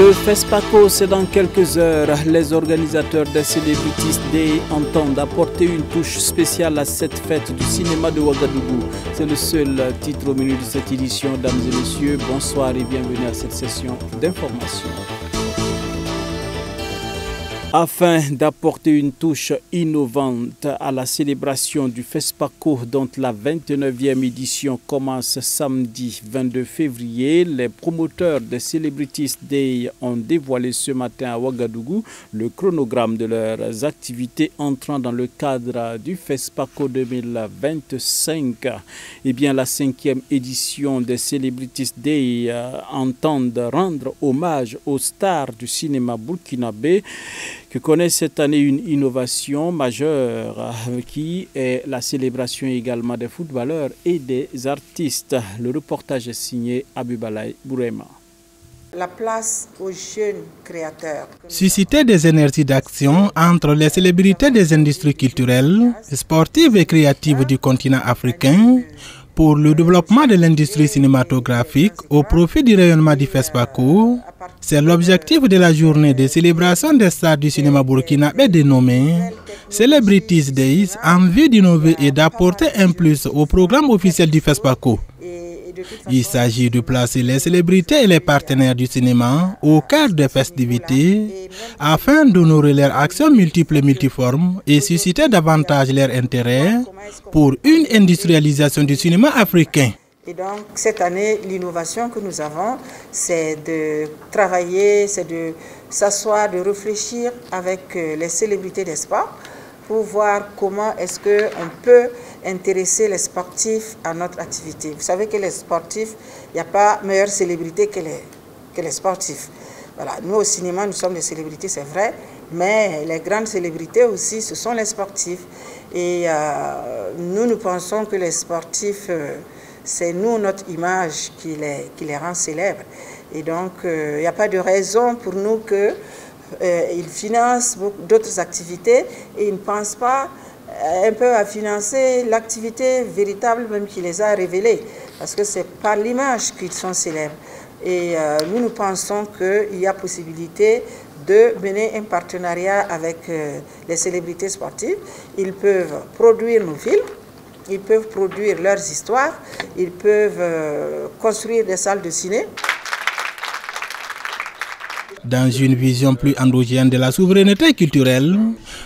Le FESPACO, c'est dans quelques heures. Les organisateurs des Celebrities Day entendent apporter une touche spéciale à cette fête du cinéma de Ouagadougou. C'est le seul titre au menu de cette édition. Dames et messieurs, bonsoir et bienvenue à cette session d'information. Afin d'apporter une touche innovante à la célébration du FESPACO dont la 29e édition commence samedi 22 février, les promoteurs des Celebrities Day ont dévoilé ce matin à Ouagadougou le chronogramme de leurs activités entrant dans le cadre du FESPACO 2025. Eh bien, la 5e édition des Celebrities Day entend rendre hommage aux stars du cinéma burkinabé que connaît cette année une innovation majeure qui est la célébration également des footballeurs et des artistes. Le reportage est signé Abibalaï Bourema. La place aux jeunes créateurs. Susciter des énergies d'action entre les célébrités des industries culturelles, sportives et créatives du continent africain pour le développement de l'industrie cinématographique au profit du rayonnement du FESPACO, c'est l'objectif de la journée de célébration des stars du cinéma burkinabé dénommée Celebrities Days en vue d'innover et d'apporter un plus au programme officiel du FESPACO. Il s'agit de placer les célébrités et les partenaires du cinéma au cœur des festivités afin d'honorer leurs actions multiples et multiformes et susciter davantage leur intérêt pour une industrialisation du cinéma africain. Et donc cette année, l'innovation que nous avons, c'est de travailler, c'est de s'asseoir, de réfléchir avec les célébrités des sports pour voir comment est-ce qu'on peut intéresser les sportifs à notre activité. Vous savez que les sportifs, il n'y a pas meilleure célébrité que les sportifs. Voilà. Nous, au cinéma, nous sommes des célébrités, c'est vrai, mais les grandes célébrités aussi, ce sont les sportifs. Et nous pensons que les sportifs, c'est nous, notre image qui les rend célèbres. Et donc, il n'y a pas de raison pour nous qu'ils financent d'autres activités et ils ne pensent pas un peu à financer l'activité véritable même qui les a révélées. Parce que c'est par l'image qu'ils sont célèbres. Et nous pensons qu'il y a possibilité de mener un partenariat avec les célébrités sportives. Ils peuvent produire nos films, ils peuvent produire leurs histoires, ils peuvent construire des salles de ciné. Dans une vision plus endogène de la souveraineté culturelle,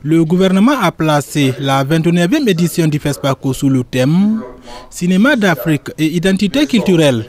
le gouvernement a placé la 29e édition du FESPACO sous le thème « Cinéma d'Afrique et identité culturelle »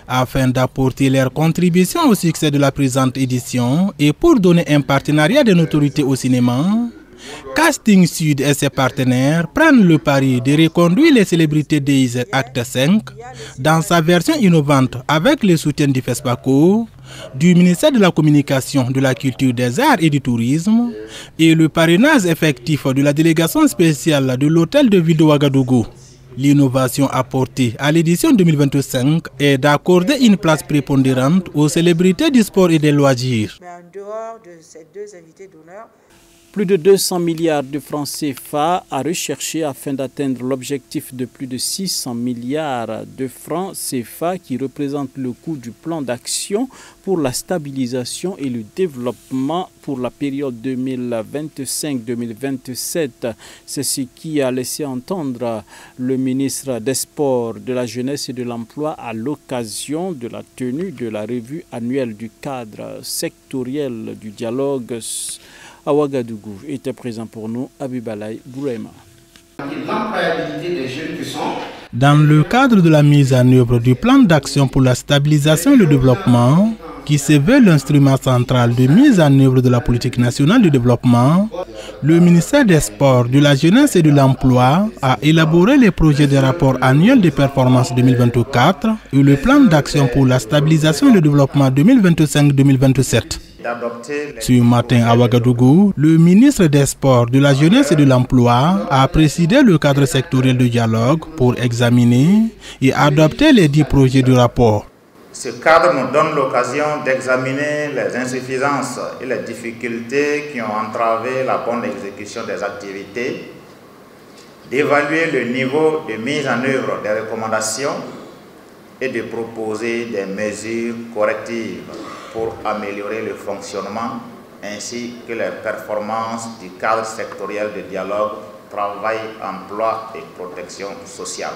afin d'apporter leur contribution au succès de la présente édition et pour donner un partenariat de notoriété au cinéma. Casting Sud et ses partenaires prennent le pari de reconduire les Celebrities Days Acte 5 dans sa version innovante avec le soutien du FESPACO, du ministère de la Communication, de la Culture, des Arts et du Tourisme et le parrainage effectif de la délégation spéciale de l'Hôtel de Ville de Ouagadougou. L'innovation apportée à l'édition 2025 est d'accorder une place prépondérante aux célébrités du sport et des loisirs. Mais en dehors de ces deux invités d'honneur, plus de 200 milliards de francs CFA à rechercher afin d'atteindre l'objectif de plus de 600 milliards de francs CFA qui représente le coût du plan d'action pour la stabilisation et le développement pour la période 2025-2027. C'est ce qui a laissé entendre le ministre des Sports, de la Jeunesse et de l'Emploi à l'occasion de la tenue de la revue annuelle du cadre sectoriel du dialogue à Ouagadougou. Était présent pour nous Abibalaï Bourema. Dans le cadre de la mise en œuvre du plan d'action pour la stabilisation et le développement, qui se veut l'instrument central de mise en œuvre de la politique nationale de développement, le ministère des Sports, de la Jeunesse et de l'Emploi a élaboré les projets de rapport annuel de performance 2024 et le plan d'action pour la stabilisation et le développement 2025-2027. Ce matin à Ouagadougou, le ministre des Sports, de la Jeunesse et de l'Emploi a présidé le cadre sectoriel de dialogue pour examiner et adopter les 10 projets du rapport. Ce cadre nous donne l'occasion d'examiner les insuffisances et les difficultés qui ont entravé la bonne exécution des activités, d'évaluer le niveau de mise en œuvre des recommandations et de proposer des mesures correctives. pour améliorer le fonctionnement ainsi que les performances du cadre sectoriel de dialogue, travail, emploi et protection sociale.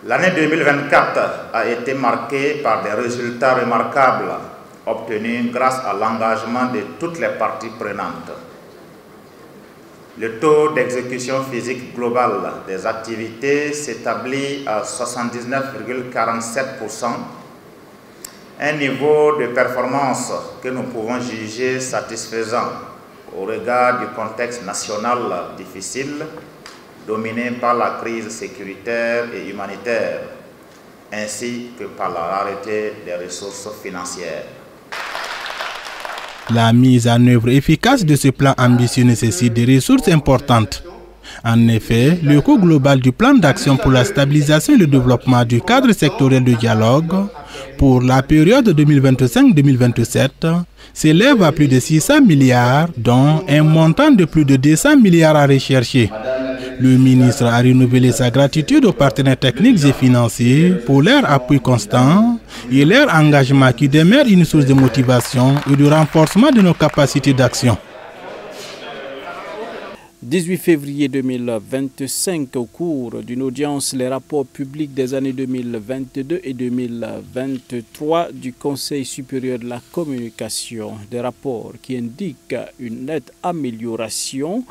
L'année 2024 a été marquée par des résultats remarquables obtenus grâce à l'engagement de toutes les parties prenantes. Le taux d'exécution physique globale des activités s'établit à 79,47%, un niveau de performance que nous pouvons juger satisfaisant au regard du contexte national difficile, dominé par la crise sécuritaire et humanitaire, ainsi que par la rareté des ressources financières. La mise en œuvre efficace de ce plan ambitieux nécessite des ressources importantes. En effet, le coût global du plan d'action pour la stabilisation et le développement du cadre sectoriel de dialogue pour la période 2025-2027 s'élève à plus de 600 milliards, dont un montant de plus de 200 milliards à rechercher. Le ministre a renouvelé sa gratitude aux partenaires techniques et financiers pour leur appui constant et leur engagement qui demeure une source de motivation et de renforcement de nos capacités d'action. 18 février 2025, au cours d'une audience, les rapports publics des années 2022 et 2023 du Conseil supérieur de la communication, des rapports qui indiquent une nette amélioration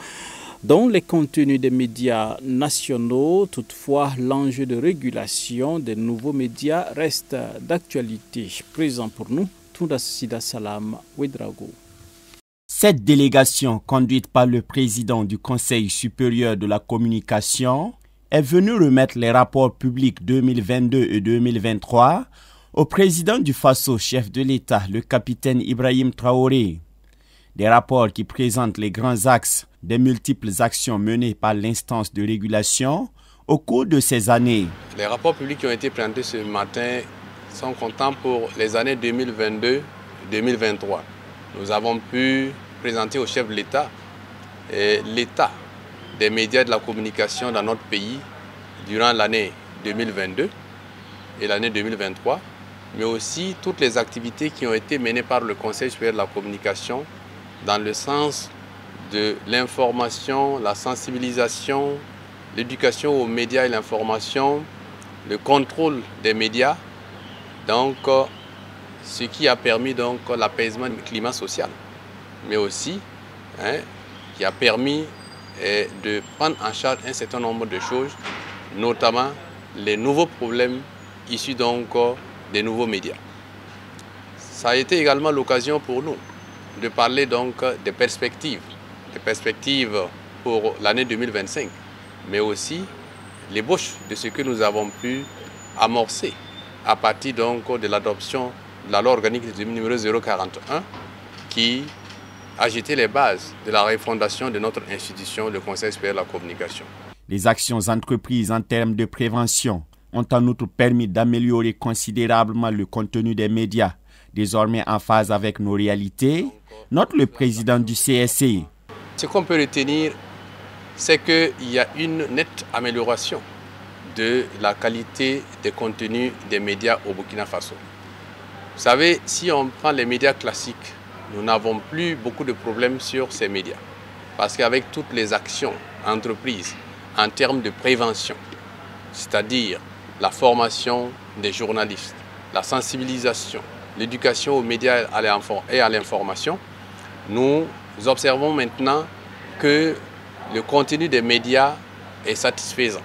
dans les contenus des médias nationaux. Toutefois, l'enjeu de régulation des nouveaux médias reste d'actualité. Présent pour nous, Tounda Sida Salam Ouedraogo. Cette délégation, conduite par le président du Conseil supérieur de la communication, est venue remettre les rapports publics 2022 et 2023 au président du Faso, chef de l'État, le capitaine Ibrahim Traoré. Des rapports qui présentent les grands axes des multiples actions menées par l'instance de régulation au cours de ces années. Les rapports publics qui ont été présentés ce matin sont comptants pour les années 2022 et 2023. Nous avons pu présenter au chef de l'État l'état des médias de la communication dans notre pays durant l'année 2022 et l'année 2023, mais aussi toutes les activités qui ont été menées par le Conseil supérieur de la communication dans le sens de l'information, la sensibilisation, l'éducation aux médias et l'information, le contrôle des médias, donc ce qui a permis donc l'apaisement du climat social, mais aussi qui a permis de prendre en charge un certain nombre de choses, notamment les nouveaux problèmes issus donc des nouveaux médias. Ça a été également l'occasion pour nous de parler donc des perspectives pour l'année 2025, mais aussi l'ébauche de ce que nous avons pu amorcer à partir donc de l'adoption de la loi organique numéro 041 qui a jeté les bases de la refondation de notre institution, le Conseil supérieur de la communication. Les actions entreprises en termes de prévention ont en outre permis d'améliorer considérablement le contenu des médias, désormais en phase avec nos réalités, note le président du CSC. Ce qu'on peut retenir, c'est qu'il y a une nette amélioration de la qualité des contenus des médias au Burkina Faso. Vous savez, si on prend les médias classiques, nous n'avons plus beaucoup de problèmes sur ces médias. Parce qu'avec toutes les actions entreprises en termes de prévention, c'est-à-dire la formation des journalistes, la sensibilisation, l'éducation aux médias et à l'information, nous observons maintenant que le contenu des médias est satisfaisant.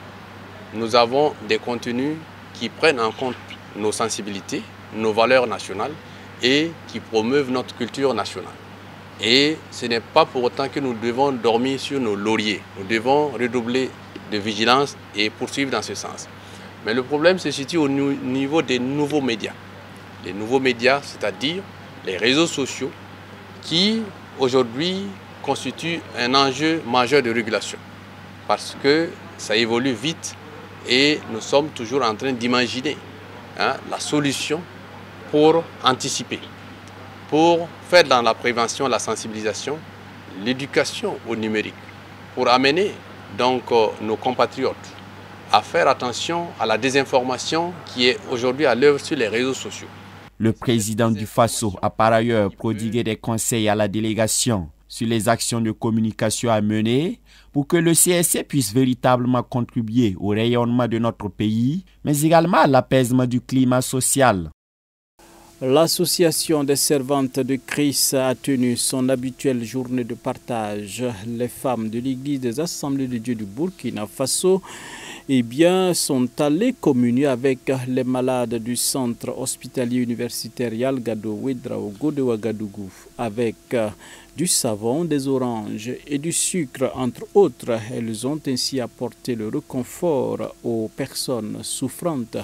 Nous avons des contenus qui prennent en compte nos sensibilités, nos valeurs nationales et qui promeuvent notre culture nationale. Et ce n'est pas pour autant que nous devons dormir sur nos lauriers. Nous devons redoubler de vigilance et poursuivre dans ce sens. Mais le problème se situe au niveau des nouveaux médias. Les nouveaux médias, c'est-à-dire les réseaux sociaux, qui aujourd'hui constituent un enjeu majeur de régulation. Parce que ça évolue vite et nous sommes toujours en train d'imaginer la solution pour anticiper, pour faire dans la prévention, la sensibilisation, l'éducation au numérique, pour amener donc nos compatriotes à faire attention à la désinformation qui est aujourd'hui à l'œuvre sur les réseaux sociaux. Le président du FASO a par ailleurs prodigué des conseils à la délégation sur les actions de communication à mener pour que le CSC puisse véritablement contribuer au rayonnement de notre pays, mais également à l'apaisement du climat social. L'association des servantes de Christ a tenu son habituelle journée de partage. Les femmes de l'église des Assemblées de Dieu du Burkina Faso sont allées communier avec les malades du centre hospitalier universitaire Yalgado Ouedraogo de Ouagadougou avec du savon, des oranges et du sucre, entre autres. Elles ont ainsi apporté le réconfort aux personnes souffrantes,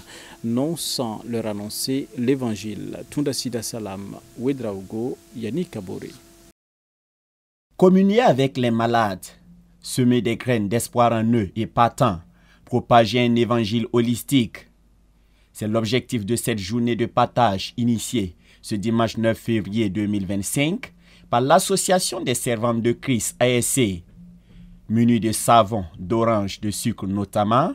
non sans leur annoncer l'évangile. Tundasida Salam, Ouedraogo, Yannick Kabore. Communier avec les malades, semer des graines d'espoir en eux et partant, propager un évangile holistique. C'est l'objectif de cette journée de partage initiée ce dimanche 9 février 2025 par l'Association des servantes de Christ ASC. Munis de savon, d'orange, de sucre notamment,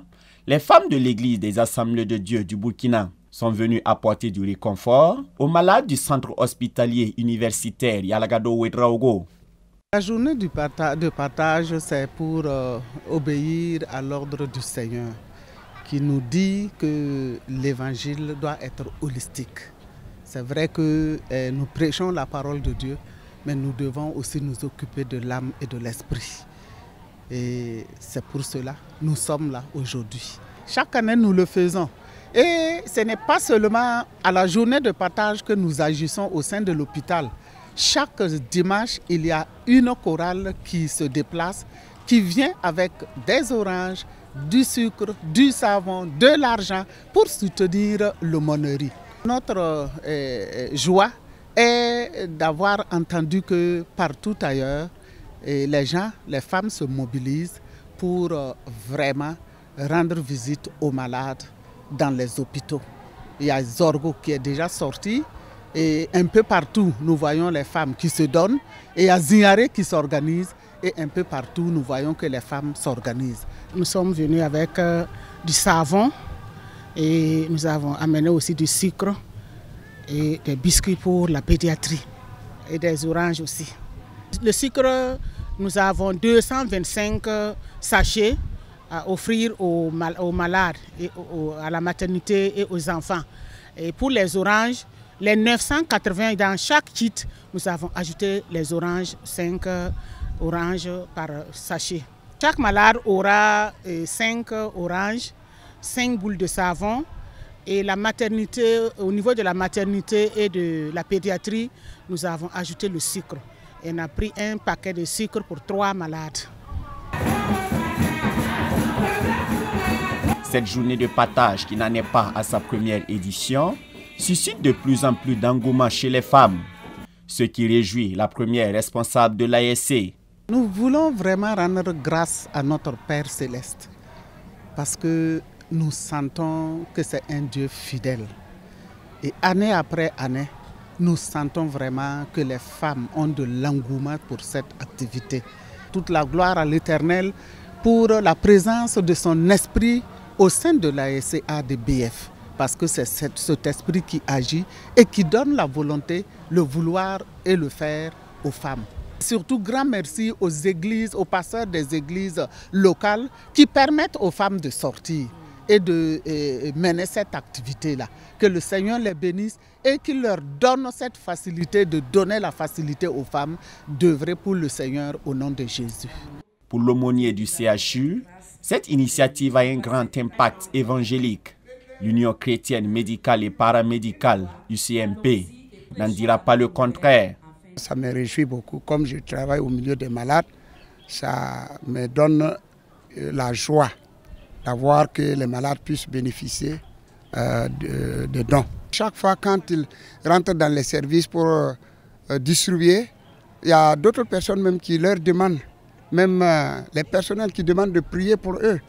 les femmes de l'église des Assemblées de Dieu du Burkina sont venues apporter du réconfort aux malades du centre hospitalier universitaire Yalgado Ouedraogo. La journée de partage, c'est pour obéir à l'ordre du Seigneur qui nous dit que l'évangile doit être holistique. C'est vrai que nous prêchons la parole de Dieu, mais nous devons aussi nous occuper de l'âme et de l'esprit. Et c'est pour cela que nous sommes là aujourd'hui. Chaque année, nous le faisons. Et ce n'est pas seulement à la journée de partage que nous agissons au sein de l'hôpital. Chaque dimanche, il y a une chorale qui se déplace, qui vient avec des oranges, du sucre, du savon, de l'argent pour soutenir l'aumônerie. Notre joie est d'avoir entendu que partout ailleurs, les gens, les femmes se mobilisent pour vraiment rendre visite aux malades dans les hôpitaux. Il y a Zorgo qui est déjà sorti. Et un peu partout, nous voyons les femmes qui se donnent. Et il y a Zignaré qui s'organise. Et un peu partout, nous voyons que les femmes s'organisent. Nous sommes venus avec du savon. Et nous avons amené aussi du sucre. Et des biscuits pour la pédiatrie. Et des oranges aussi. Le sucre, nous avons 225 sachets à offrir aux malades, et à la maternité et aux enfants. Et pour les oranges, les 980 dans chaque kit, nous avons ajouté les oranges, 5 oranges par sachet. Chaque malade aura 5 oranges, 5 boules de savon. Et la maternité, au niveau de la maternité et de la pédiatrie, nous avons ajouté le sucre. Et on a pris un paquet de sucre pour 3 malades. Cette journée de partage, qui n'en est pas à sa première édition, suscite de plus en plus d'engouement chez les femmes, ce qui réjouit la première responsable de l'ASC. Nous voulons vraiment rendre grâce à notre Père Céleste parce que nous sentons que c'est un Dieu fidèle. Et année après année, nous sentons vraiment que les femmes ont de l'engouement pour cette activité. Toute la gloire à l'Éternel pour la présence de son esprit au sein de l'ASC ADBF. Parce que c'est cet esprit qui agit et qui donne la volonté, le vouloir et le faire aux femmes. Surtout, grand merci aux églises, aux pasteurs des églises locales qui permettent aux femmes de sortir et de mener cette activité-là. Que le Seigneur les bénisse et qu'il leur donne cette facilité de donner la facilité aux femmes d'œuvrer pour le Seigneur au nom de Jésus. Pour l'aumônier du CHU, cette initiative a un grand impact évangélique. L'Union chrétienne médicale et paramédicale, UCMP, n'en dira pas le contraire. Ça me réjouit beaucoup. Comme je travaille au milieu des malades, ça me donne la joie d'avoir que les malades puissent bénéficier de dons. Chaque fois quand ils rentrent dans les services pour distribuer, il y a d'autres personnes même qui leur demandent, même les personnels qui demandent de prier pour eux.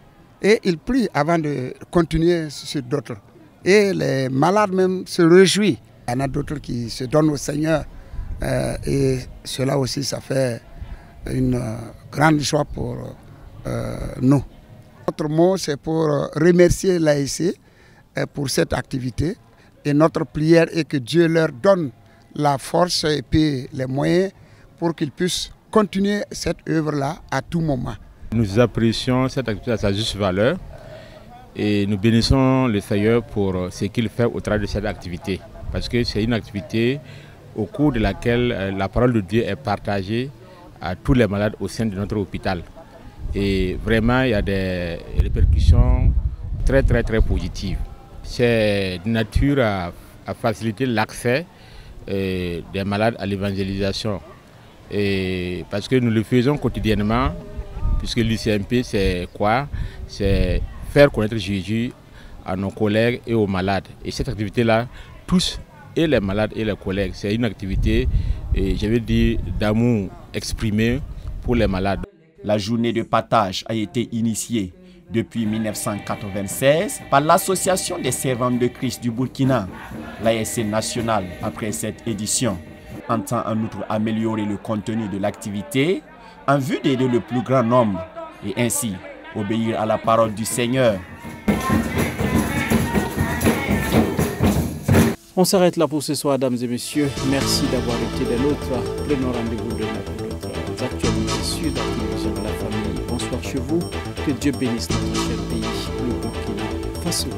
Et ils prient avant de continuer sur d'autres. Et les malades même se réjouissent. Il y en a d'autres qui se donnent au Seigneur. Et cela aussi, ça fait une grande joie pour nous. Notre mot, c'est pour remercier l'ASC pour cette activité Et notre prière est que Dieu leur donne la force et puis les moyens pour qu'ils puissent continuer cette œuvre-là à tout moment. Nous apprécions cette activité à sa juste valeur et nous bénissons le Seigneur pour ce qu'il fait au travers de cette activité. Parce que c'est une activité au cours de laquelle la parole de Dieu est partagée à tous les malades au sein de notre hôpital. Et vraiment, il y a des répercussions très positives. C'est de nature à faciliter l'accès des malades à l'évangélisation. Parce que nous le faisons quotidiennement, puisque l'UCMP, c'est quoi? C'est faire connaître Jésus à nos collègues et aux malades. Et cette activité-là, tous, et les malades et les collègues, c'est une activité, je veux dire, d'amour exprimé pour les malades. La journée de partage a été initiée depuis 1996 par l'Association des servants de Christ du Burkina. L'ASC nationale, après cette édition, entend en outre améliorer le contenu de l'activité en vue d'aider le plus grand nombre et ainsi obéir à la parole du Seigneur. On s'arrête là pour ce soir, dames et messieurs. Merci d'avoir été des nôtres. Prenons rendez-vous demain pour d'autres actualités sur la télévision de la famille. Bonsoir chez vous. Que Dieu bénisse notre cher pays, le Burkina Faso.